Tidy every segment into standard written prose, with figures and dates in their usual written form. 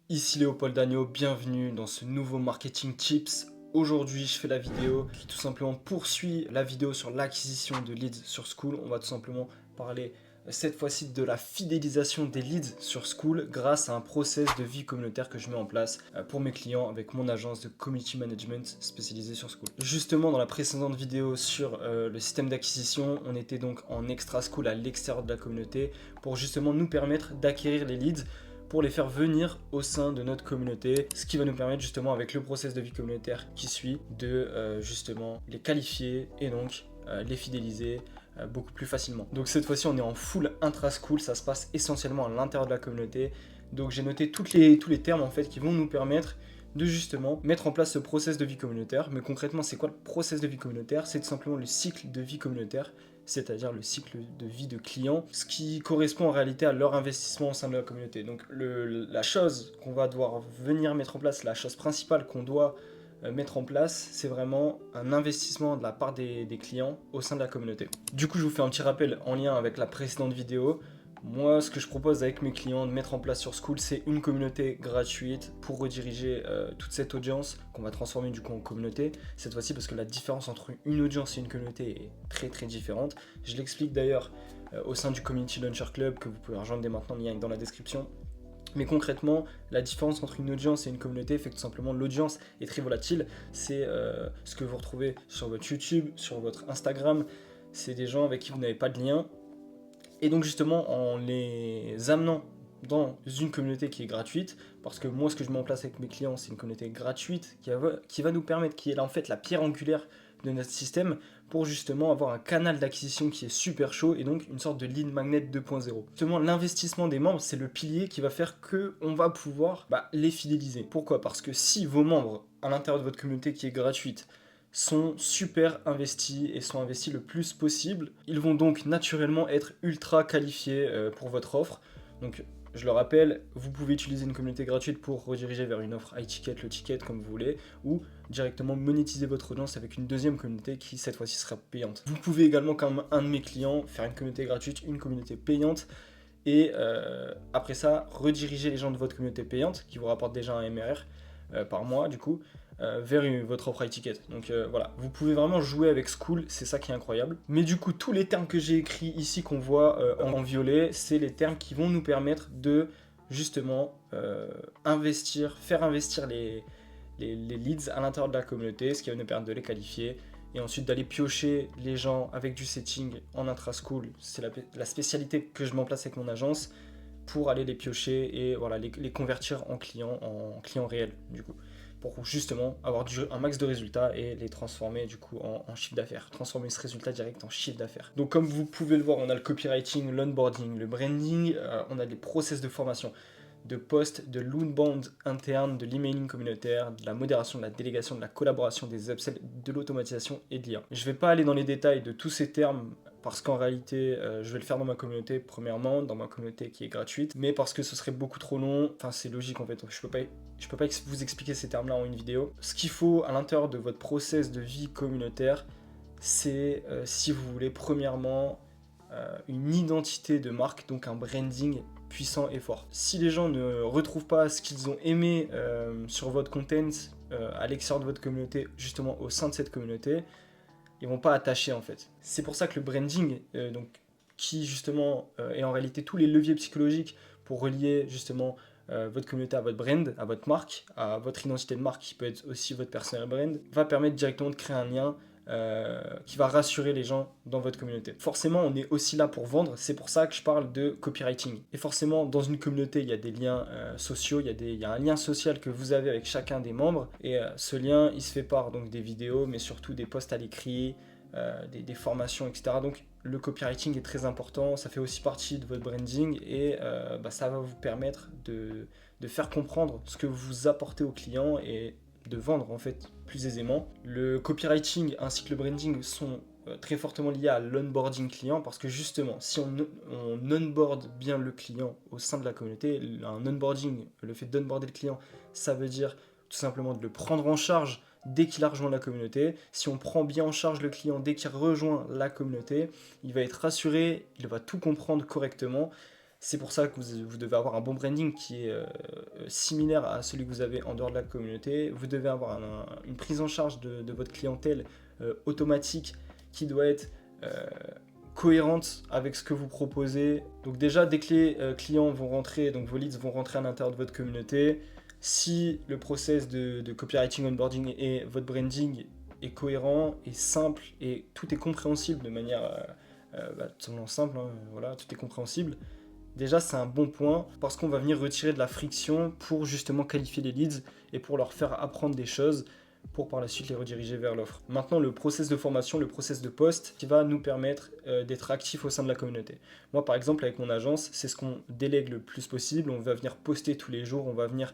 Ici Léopold Agneau, bienvenue dans ce nouveau Marketing Tips. Aujourd'hui, je fais la vidéo qui tout simplement poursuit la vidéo sur l'acquisition de leads sur Skool. On va tout simplement parler cette fois-ci de la fidélisation des leads sur Skool grâce à un process de vie communautaire que je mets en place pour mes clients avec mon agence de community management spécialisée sur Skool. Justement, dans la précédente vidéo sur le système d'acquisition, on était donc en extra Skool à l'extérieur de la communauté pour justement nous permettre d'acquérir les leads pour les faire venir au sein de notre communauté, ce qui va nous permettre justement avec le process de vie communautaire qui suit de justement les qualifier et donc les fidéliser beaucoup plus facilement. Donc cette fois-ci on est en full intra-school, ça se passe essentiellement à l'intérieur de la communauté. Donc j'ai noté tous les termes en fait qui vont nous permettre de justement mettre en place ce process de vie communautaire. Mais concrètement, c'est quoi le process de vie communautaire? C'est tout simplement le cycle de vie communautaire, c'est-à-dire le cycle de vie de clients, ce qui correspond en réalité à leur investissement au sein de la communauté. Donc la chose qu'on va devoir venir mettre en place, la chose principale qu'on doit mettre en place, c'est vraiment un investissement de la part des clients au sein de la communauté. Du coup, je vous fais un petit rappel en lien avec la précédente vidéo. Moi, ce que je propose avec mes clients de mettre en place sur Skool, c'est une communauté gratuite pour rediriger toute cette audience qu'on va transformer du coup en communauté. Cette fois-ci, parce que la différence entre une audience et une communauté est très très différente. Je l'explique d'ailleurs au sein du Community Launcher Club que vous pouvez rejoindre dès maintenant, le lien est dans la description. Mais concrètement, la différence entre une audience et une communauté fait que tout simplement l'audience est très volatile. C'est ce que vous retrouvez sur votre YouTube, sur votre Instagram. C'est des gens avec qui vous n'avez pas de lien. Et donc justement, en les amenant dans une communauté qui est gratuite, parce que moi ce que je mets en place avec mes clients, c'est une communauté gratuite qui va nous permettre, qui est là en fait la pierre angulaire de notre système, pour justement avoir un canal d'acquisition qui est super chaud et donc une sorte de lead magnet 2.0. Justement, l'investissement des membres, c'est le pilier qui va faire qu'on va pouvoir les fidéliser. Pourquoi? Parce que si vos membres, à l'intérieur de votre communauté qui est gratuite, sont super investis et sont investis le plus possible. Ils vont donc naturellement être ultra qualifiés pour votre offre. Donc je le rappelle, vous pouvez utiliser une communauté gratuite pour rediriger vers une offre high ticket, low ticket comme vous voulez, ou directement monétiser votre audience avec une deuxième communauté qui cette fois-ci sera payante. Vous pouvez également, comme un de mes clients, faire une communauté gratuite, une communauté payante, et après ça, rediriger les gens de votre communauté payante, qui vous rapporte déjà un MRR par mois du coup, vers votre offre high ticket. Donc voilà, vous pouvez vraiment jouer avec Skool, c'est ça qui est incroyable. Mais du coup, tous les termes que j'ai écrits ici qu'on voit en violet, c'est les termes qui vont nous permettre de justement faire investir les leads à l'intérieur de la communauté, ce qui va nous permettre de les qualifier et ensuite d'aller piocher les gens avec du setting en intra-school. C'est la spécialité que je mets en place avec mon agence pour aller les piocher et voilà, les convertir en clients réels du coup, pour justement avoir un max de résultats et les transformer du coup en chiffre d'affaires, transformer ce résultat direct en chiffre d'affaires. Donc comme vous pouvez le voir, on a le copywriting, l'onboarding, le branding, on a des process de formation, de post, de l'inbound interne, de l'emailing communautaire, de la modération, de la délégation, de la collaboration, des upsells, de l'automatisation et de l'IA. Je ne vais pas aller dans les détails de tous ces termes parce qu'en réalité, je vais le faire dans ma communauté, premièrement, dans ma communauté qui est gratuite, mais parce que ce serait beaucoup trop long, enfin c'est logique en fait, je peux pas vous expliquer ces termes-là en une vidéo. Ce qu'il faut à l'intérieur de votre process de vie communautaire, c'est, si vous voulez, premièrement, une identité de marque, donc un branding puissant et fort. Si les gens ne retrouvent pas ce qu'ils ont aimé sur votre content à l'extérieur de votre communauté, justement au sein de cette communauté, ils vont pas attacher en fait. C'est pour ça que le branding, donc, qui justement est en réalité tous les leviers psychologiques pour relier justement votre communauté à votre brand, à votre marque, à votre identité de marque qui peut être aussi votre personal brand, va permettre directement de créer un lien qui va rassurer les gens dans votre communauté. Forcément, on est aussi là pour vendre, c'est pour ça que je parle de copywriting. Et forcément, dans une communauté, il y a des liens sociaux, il y a un lien social que vous avez avec chacun des membres, et ce lien, il se fait par donc, des vidéos, mais surtout des posts à l'écrit, des formations, etc. Donc le copywriting est très important, ça fait aussi partie de votre branding, et ça va vous permettre de faire comprendre ce que vous apportez aux clients et de vendre en fait plus aisément. Le copywriting ainsi que le branding sont très fortement liés à l'onboarding client, parce que justement si on onboard bien le client au sein de la communauté, un onboarding, le fait d'onboarder le client, ça veut dire tout simplement de le prendre en charge dès qu'il a rejoint la communauté. Si on prend bien en charge le client dès qu'il rejoint la communauté, il va être rassuré, il va tout comprendre correctement. C'est pour ça que vous devez avoir un bon branding qui est similaire à celui que vous avez en dehors de la communauté. Vous devez avoir une prise en charge de votre clientèle automatique qui doit être cohérente avec ce que vous proposez. Donc déjà, dès que les clients vont rentrer, donc vos leads vont rentrer à l'intérieur de votre communauté, si le process de copywriting, onboarding et votre branding est cohérent et simple et tout est compréhensible de manière tout simplement simple, hein, voilà, tout est compréhensible. Déjà, c'est un bon point parce qu'on va venir retirer de la friction pour justement qualifier les leads et pour leur faire apprendre des choses pour par la suite les rediriger vers l'offre. Maintenant, le process de formation, le process de poste qui va nous permettre d'être actifs au sein de la communauté. Moi, par exemple, avec mon agence, c'est ce qu'on délègue le plus possible. On va venir poster tous les jours, on va venir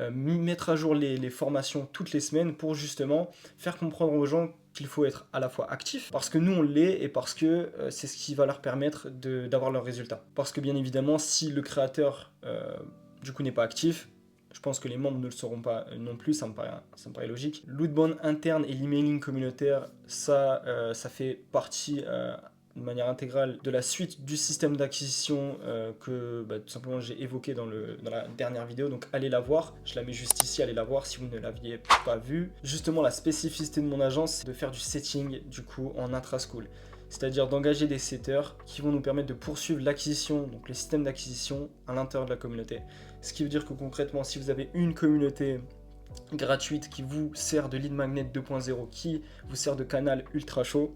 mettre à jour les formations toutes les semaines pour justement faire comprendre aux gens qu'il faut être à la fois actif, parce que nous on l'est et parce que c'est ce qui va leur permettre d'avoir leurs résultats. Parce que bien évidemment, si le créateur du coup n'est pas actif, je pense que les membres ne le seront pas non plus, ça me paraît logique. L'outbound interne et l'emailing communautaire, ça fait partie de manière intégrale de la suite du système d'acquisition que tout simplement j'ai évoqué dans la dernière vidéo, donc allez la voir, je la mets juste ici, allez la voir si vous ne l'aviez pas vue. Justement, la spécificité de mon agence, c'est de faire du setting du coup en intra-school, c'est-à-dire d'engager des setters qui vont nous permettre de poursuivre l'acquisition, donc le système d'acquisition à l'intérieur de la communauté. Ce qui veut dire que concrètement, si vous avez une communauté gratuite qui vous sert de lead magnet 2.0, qui vous sert de canal ultra chaud,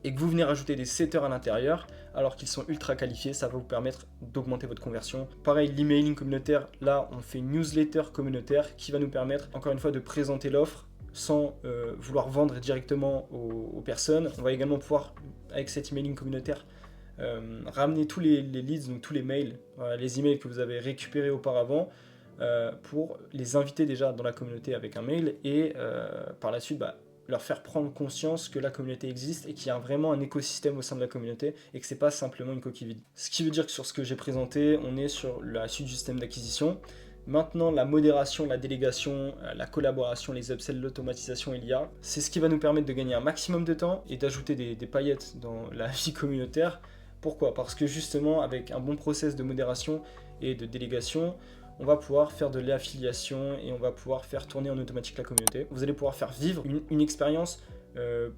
et que vous venez rajouter des setters à l'intérieur, alors qu'ils sont ultra qualifiés, ça va vous permettre d'augmenter votre conversion. Pareil, l'emailing communautaire, là on fait une newsletter communautaire qui va nous permettre, encore une fois, de présenter l'offre sans vouloir vendre directement aux personnes. On va également pouvoir, avec cet emailing communautaire, ramener tous les leads, donc tous les mails, les emails que vous avez récupérés auparavant, pour les inviter déjà dans la communauté avec un mail et par la suite leur faire prendre conscience que la communauté existe et qu'il y a vraiment un écosystème au sein de la communauté et que c'est pas simplement une coquille vide. Ce qui veut dire que sur ce que j'ai présenté, on est sur la suite du système d'acquisition. Maintenant, la modération, la délégation, la collaboration, les upsells, l'automatisation et l'IA, c'est ce qui va nous permettre de gagner un maximum de temps et d'ajouter des paillettes dans la vie communautaire. Pourquoi ? Parce que justement, avec un bon process de modération et de délégation, on va pouvoir faire de l'affiliation et on va pouvoir faire tourner en automatique la communauté. Vous allez pouvoir faire vivre une expérience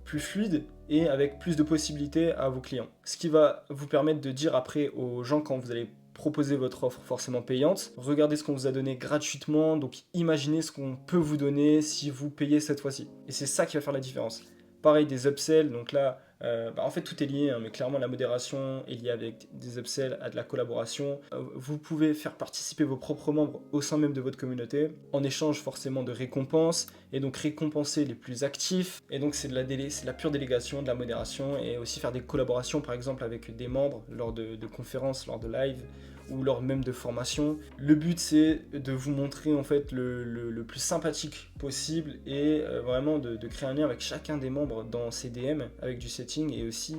plus fluide et avec plus de possibilités à vos clients. Ce qui va vous permettre de dire après aux gens quand vous allez proposer votre offre forcément payante, regardez ce qu'on vous a donné gratuitement, donc imaginez ce qu'on peut vous donner si vous payez cette fois-ci. Et c'est ça qui va faire la différence. Pareil, des upsells, donc là, en fait tout est lié, hein, mais clairement la modération est liée avec des upsells à de la collaboration. Vous pouvez faire participer vos propres membres au sein même de votre communauté, en échange forcément de récompenses, et donc récompenser les plus actifs, et donc c'est de la pure délégation, de la modération, et aussi faire des collaborations par exemple avec des membres lors de conférences, lors de live, ou lors même de formation. Le but c'est de vous montrer en fait le plus sympathique possible et vraiment de créer un lien avec chacun des membres dans ces DM avec du setting et aussi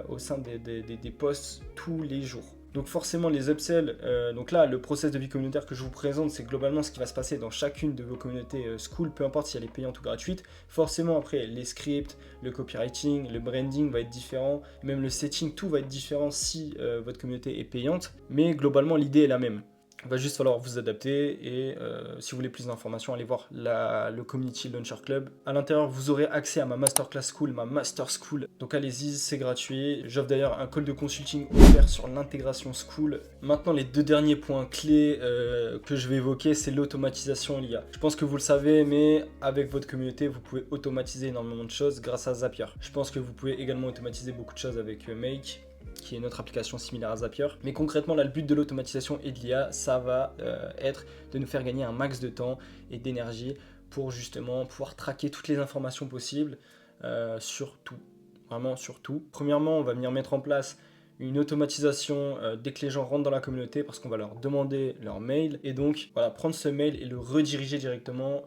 au sein des posts tous les jours. Donc forcément les upsells, donc là le process de vie communautaire que je vous présente, c'est globalement ce qui va se passer dans chacune de vos communautés school, peu importe si elle est payante ou gratuite. Forcément après les scripts, le copywriting, le branding va être différent, même le setting, tout va être différent si votre communauté est payante, mais globalement l'idée est la même. Il va juste falloir vous adapter et si vous voulez plus d'informations, allez voir le Community Launcher Club. À l'intérieur, vous aurez accès à ma Masterclass School, ma Master School. Donc allez-y, c'est gratuit. J'offre d'ailleurs un call de consulting offert sur l'intégration School. Maintenant, les deux derniers points clés que je vais évoquer, c'est l'automatisation et l'IA. Je pense que vous le savez, mais avec votre communauté, vous pouvez automatiser énormément de choses grâce à Zapier. Je pense que vous pouvez également automatiser beaucoup de choses avec Make, qui est notre application similaire à Zapier. Mais concrètement, là, le but de l'automatisation et de l'IA, ça va être de nous faire gagner un max de temps et d'énergie pour justement pouvoir traquer toutes les informations possibles sur tout, vraiment sur tout. Premièrement, on va venir mettre en place une automatisation dès que les gens rentrent dans la communauté parce qu'on va leur demander leur mail et donc voilà, prendre ce mail et le rediriger directement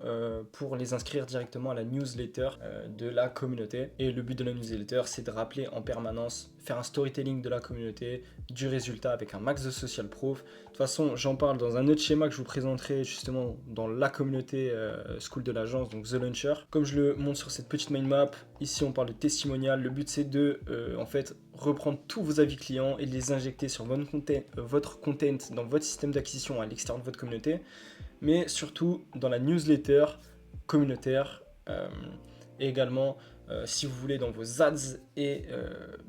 pour les inscrire directement à la newsletter de la communauté. Et le but de la newsletter, c'est de rappeler en permanence, faire un storytelling de la communauté, du résultat avec un max de social proof. De toute façon, j'en parle dans un autre schéma que je vous présenterai justement dans la communauté School de l'agence, donc The Launcher. Comme je le montre sur cette petite mind map, ici on parle de testimonial. Le but c'est de en fait reprendre tous vos avis clients et les injecter sur votre content dans votre système d'acquisition à l'extérieur de votre communauté, mais surtout dans la newsletter communautaire et également si vous voulez dans vos ads et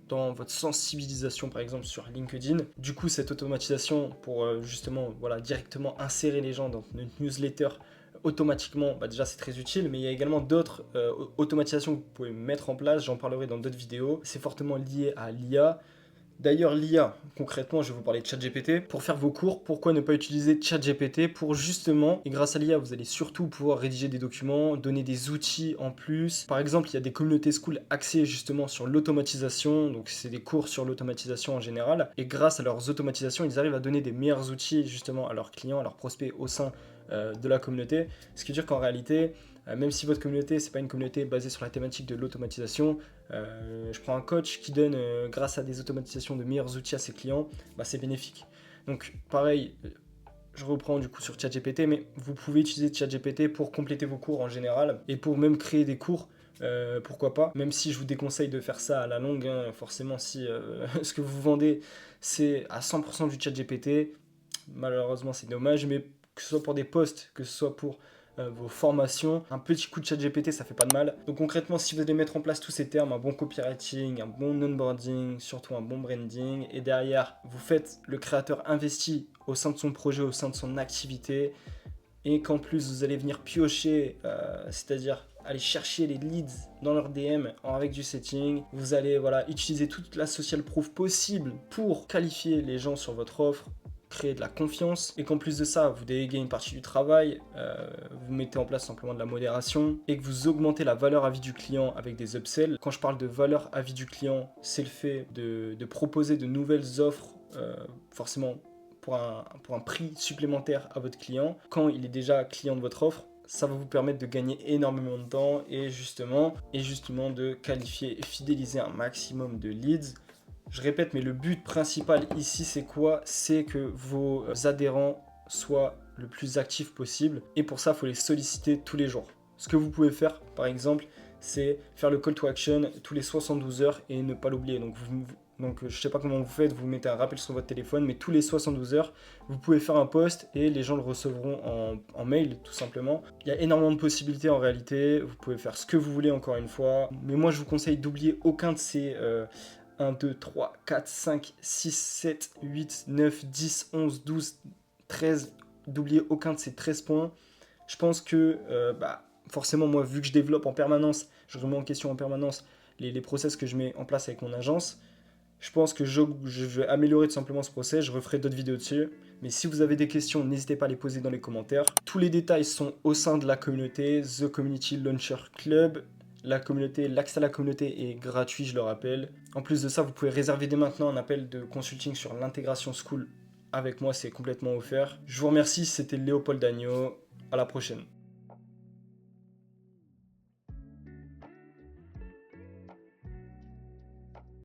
dans votre sensibilisation par exemple sur LinkedIn. Du coup, cette automatisation pour justement directement insérer les gens dans une newsletter automatiquement, déjà c'est très utile, mais il y a également d'autres automatisations que vous pouvez mettre en place, j'en parlerai dans d'autres vidéos. C'est fortement lié à l'IA. D'ailleurs, l'IA, concrètement, je vais vous parler de ChatGPT. Pour faire vos cours, pourquoi ne pas utiliser ChatGPT pour justement, et grâce à l'IA, vous allez surtout pouvoir rédiger des documents, donner des outils en plus. Par exemple, il y a des communautés school axées justement sur l'automatisation, donc c'est des cours sur l'automatisation en général, et grâce à leurs automatisations, ils arrivent à donner des meilleurs outils justement à leurs clients, à leurs prospects au sein de la communauté. Ce qui veut dire qu'en réalité, même si votre communauté, c'est pas une communauté basée sur la thématique de l'automatisation, je prends un coach qui donne, grâce à des automatisations, de meilleurs outils à ses clients, c'est bénéfique. Donc pareil, je reprends du coup sur ChatGPT, mais vous pouvez utiliser ChatGPT pour compléter vos cours en général et pour même créer des cours. Pourquoi pas, même si je vous déconseille de faire ça à la longue, forcément si ce que vous vendez c'est à 100% du ChatGPT, malheureusement c'est dommage, mais que ce soit pour des posts, que ce soit pour vos formations, un petit coup de ChatGPT ça fait pas de mal. Donc concrètement, si vous allez mettre en place tous ces termes, un bon copywriting, un bon onboarding, surtout un bon branding, et derrière vous faites le créateur investi au sein de son projet, au sein de son activité, et qu'en plus vous allez venir piocher, c'est-à-dire aller chercher les leads dans leur DM avec du setting, vous allez utiliser toute la social proof possible pour qualifier les gens sur votre offre, créer de la confiance, et qu'en plus de ça, vous déléguez une partie du travail, vous mettez en place simplement de la modération, et que vous augmentez la valeur à vie du client avec des upsells. Quand je parle de valeur à vie du client, c'est le fait de proposer de nouvelles offres, forcément pour un prix supplémentaire à votre client, quand il est déjà client de votre offre. Ça va vous permettre de gagner énormément de temps et justement de qualifier et fidéliser un maximum de leads. Je répète, mais le but principal ici, c'est quoi? C'est que vos adhérents soient le plus actifs possible. Et pour ça, il faut les solliciter tous les jours. Ce que vous pouvez faire, par exemple, c'est faire le call to action tous les 72 heures et ne pas l'oublier. Donc, je ne sais pas comment vous faites, vous mettez un rappel sur votre téléphone, mais tous les 72 heures, vous pouvez faire un post et les gens le recevront en mail, tout simplement. Il y a énormément de possibilités en réalité. Vous pouvez faire ce que vous voulez, encore une fois. Mais moi, je vous conseille d'oublier aucun de ces 1, 2, 3, 4, 5, 6, 7, 8, 9, 10, 11, 12, 13, d'oublier aucun de ces 13 points. Je pense que, forcément, moi, vu que je développe en permanence, je remets en question en permanence les process que je mets en place avec mon agence, je pense que je vais améliorer tout simplement ce process, je referai d'autres vidéos dessus. Mais si vous avez des questions, n'hésitez pas à les poser dans les commentaires. Tous les détails sont au sein de la communauté, The Community Launcher Club. L'accès à la communauté est gratuit, je le rappelle. En plus de ça, vous pouvez réserver dès maintenant un appel de consulting sur l'intégration school avec moi, c'est complètement offert. Je vous remercie, c'était Léopold Agneau. À la prochaine.